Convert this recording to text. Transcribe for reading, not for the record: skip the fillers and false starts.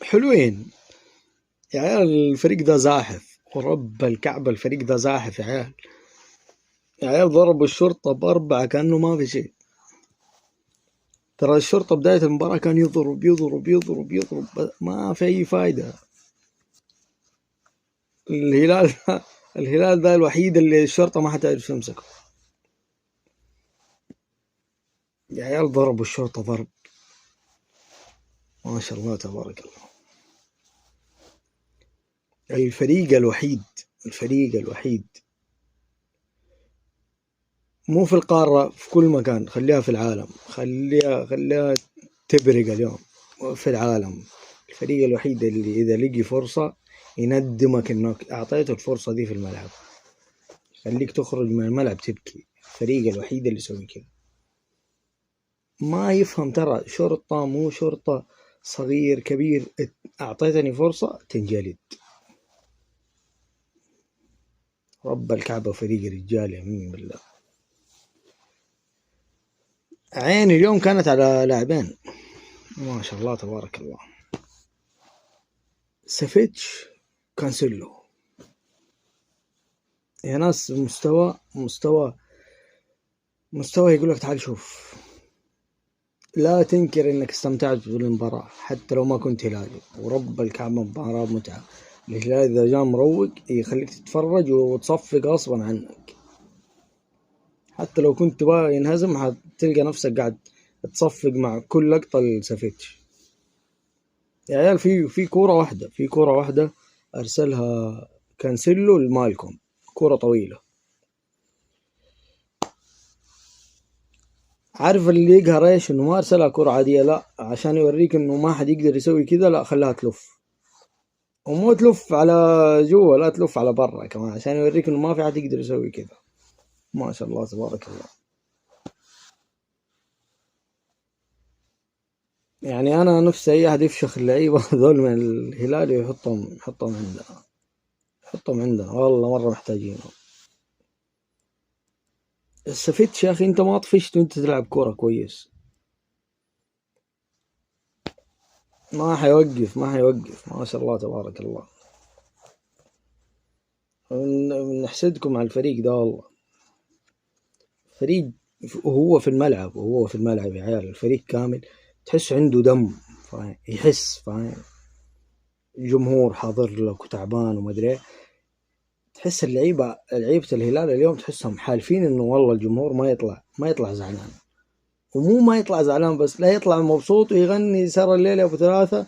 حلوين يا عيال. الفريق ده زاحف ورب الكعبة، الفريق ده زاحف يا عيال. يا عيال ضربوا الشرطة ب4 كأنه ما في شيء. ترى الشرطة بداية المباراة كان يضرب يضرب يضرب يضرب، ما في أي فايدة. الهلال ده الوحيد اللي الشرطة ما حتعرف تمسكه. يا عيال ضربوا الشرطة ضرب، ما شاء الله تبارك الله. الفريق الوحيد مو في القارة، في كل مكان، خليها في العالم، خليها تبرق اليوم في العالم. الفريق الوحيد اللي إذا لقي فرصة يندمك إنك أعطيته الفرصة دي في الملعب، خليك تخرج من الملعب تبكي. الفريق الوحيد اللي يسوي كذا. ما يفهم، ترى شرطة مو شرطة، صغير كبير، أعطيتني فرصة تنجلد. رب الكعبة فريق رجال يمين بالله. عيني اليوم كانت على لاعبين ما شاء الله تبارك الله، سافيتش كانسيلو. يا ناس مستوى يقولك تعال شوف. لا تنكر انك استمتعت بالمباراة حتى لو ما كنت هلالي، ورب الكعبة مباراة متعة. الهلال اذا جاء مروق يخليك تتفرج وتصفق غصبا عنك، حتى لو كنت بقى ينهزم هتلقى نفسك قاعد تصفق مع كل لقطة لسافيتش. يا عيال في كورة واحدة ارسلها كانسيلو لمالكوم، كورة طويلة. عارف اللي يقهر ايش؟ انه ما ارسلها كرة عادية، لا، عشان يوريك انه ما حد يقدر يسوي كذا، لا خلاها تلف، ومو تلف على جوا، لا تلف على برا كمان، عشان يوريك انه ما في حد يقدر يسوي كذا. ما شاء الله تبارك الله. يعني انا نفسي اي احد يفشخ اللعيبة ذول من الهلال يحطهم عندنا والله مرة محتاجينهم. استفدت يا اخي، انت ما طفشت وانت تلعب كورة كويس. ما حيوقف ما شاء الله تبارك الله. نحسدكم على الفريق ده والله. فريق وهو في الملعب يا عيال، الفريق كامل تحس عنده دم، فاهم؟ يحس، فاهم؟ الجمهور حاضر لك وتعبان ومدري، تحس لعيبة الهلال اليوم تحسهم حالفين انه والله الجمهور ما يطلع زعلان. ومو ما يطلع زعلان بس، لا يطلع مبسوط ويغني سهر الليلة ابو 3